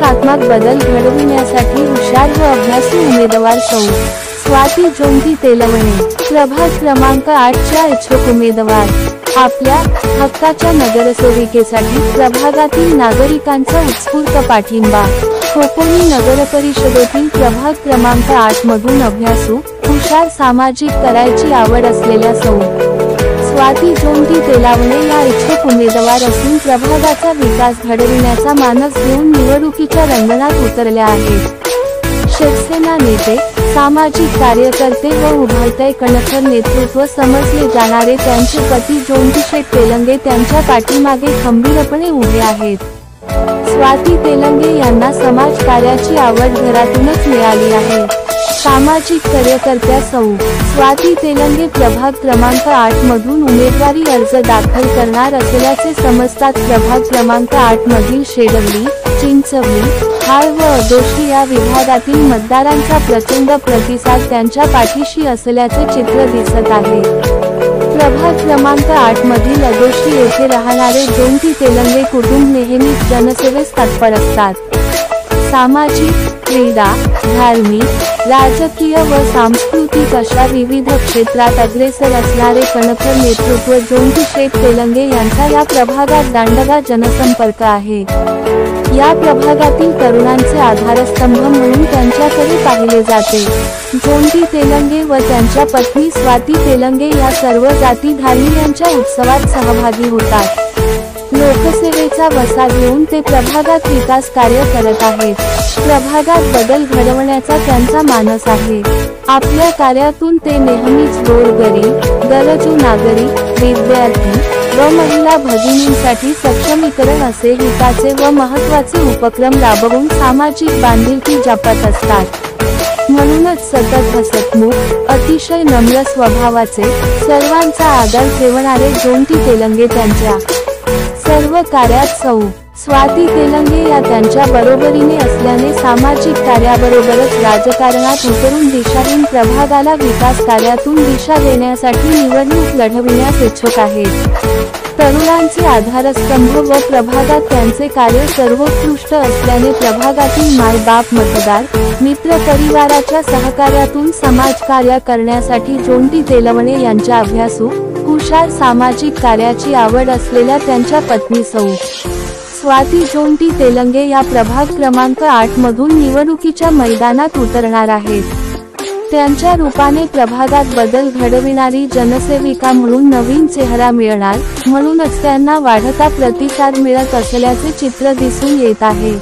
सकारात्मक बदल घडविण्यासाठी हुशार व अभ्यासू उमेदवार सौ. स्वाती जोंधी तेलवणे, प्रभाग क्रमांक 8च्या इच्छुक उमेदवार. आपल्या हक्काच्या नगरसेविकेसाठी प्रभागातील नागरिकांचा उत्स्फूर्त पाठिंबा. खोपोली नगरपरिषदेतील प्रभाग क्रमांक 8 मधून अभ्यासू, हुशार, सामाजिक करायची आवड असलेल्या सौ. स्वाती जोंधी तेलवणे या इच्छुक उमेदवार असून प्रभागाचा विकास घडविण्याचा मानस घेऊन निवडणुकीच्या रिंगणात उतरल्या आहेत. शिवसेना नेते, सामाजिक कार्यकर्ते व उभारते कणखर नेतृत्व समजले जाणारे त्यांचे पती जोंधीशेठ तेलंगे त्यांच्या पाठीमागे खंबीरपणे उभे आहेत. स्वाती तेलंगे यांना समाजकार्याची आवड घरातूनच मिळाली आहे. सामाजिक कार्यकर्त्या सौ. स्वाती तेलंगे प्रभाग क्रमांक 8 मधून उमेदवारी अर्ज दाखल करणार असल्याचे समजतात. प्रभाग क्रमांक 8 मधील शेडवली, चिंचवली, हाळ व अदोशी या विभागातील मतदारांचा प्रचंड प्रतिसाद त्यांच्या पाठीशी असल्याचे चित्र दिसत आहे. प्रभाग क्रमांक 8 मधील अदोशी येथे राहणारे जोंधी तेलंगे कुटुंब नेहमीच जनसेवेस तत्पर असतात. सामाजिक, क्रीडा, धार्मिक, राजकीय व सांस्कृतिक अशा विविध क्षेत्रात अग्रेसर असणारे कणखर नेतृत्व जोंधीशेठ तेलंगे यांचा या प्रभागात दांडगा जनसंपर्क आहे. या प्रभागातील तरुणांचे आधारस्तंभ म्हणून त्यांच्याकडे पाहिले जाते. जोंधी तेलंगे व त्यांच्या पत्नी स्वाती तेलंगे या सर्व जातीधारी यांच्या उत्सवात सहभागी होतात. लोकसेवेचा वसा घेऊन ते प्रभागात विकास कार्य करत आहेत. प्रभागात बदल घडवण्याचा त्यांचा मानस आहे. आपल्या कार्यातून ते नेहमीच गोरगरीब, गरजू नागरिक, विद्यार्थी व महिला भगिनींसाठी सक्षमीकरण असे हिताचे व महत्त्वाचे उपक्रम राबवून सामाजिक बांधिलकी जपत असतात. म्हणूनच सतत हसतमुख, अतिशय नम्र स्वभावाचे, सर्वांचा आदर ठेवणारे जोंधी तेलंगे त्यांच्या सर्व कार्यात सौ. स्वाती तेलंगे या त्यांच्या बरोबरीने असल्याने सामाजिक कार्याबरोबरच राजकारणात उतरून दिशाहीन प्रभागाला विकास कार्यातून दिशा देण्यासाठी निवडणूक लढविण्यास इच्छुक आहेत. तरुणांचे आधारस्तंभ व प्रभागात त्यांचे कार्य सर्वोत्कृष्ट असल्याने प्रभागातील मायबाप, मतदार, मित्र परिवाराच्या सहकार्यातून समाजकार्य करण्यासाठी जोंधी तेलवणे यांच्या अभ्यासू, हुशार, सामाजिक कार्याची आवड असलेल्या त्यांच्या पत्नी सौ. स्वाती जोंधी तेलंगे या प्रभाग क्रमांक 8 मधून निवडणुकीच्या मैदानात उतरणार आहेत. त्यांच्या रूपाने प्रभागात बदल घडविणारी जनसेविका म्हणून नवीन चेहरा मिळणार, म्हणूनच त्यांना वाढता प्रतिसाद मिळत असल्याचे चित्र दिसून येत आहे.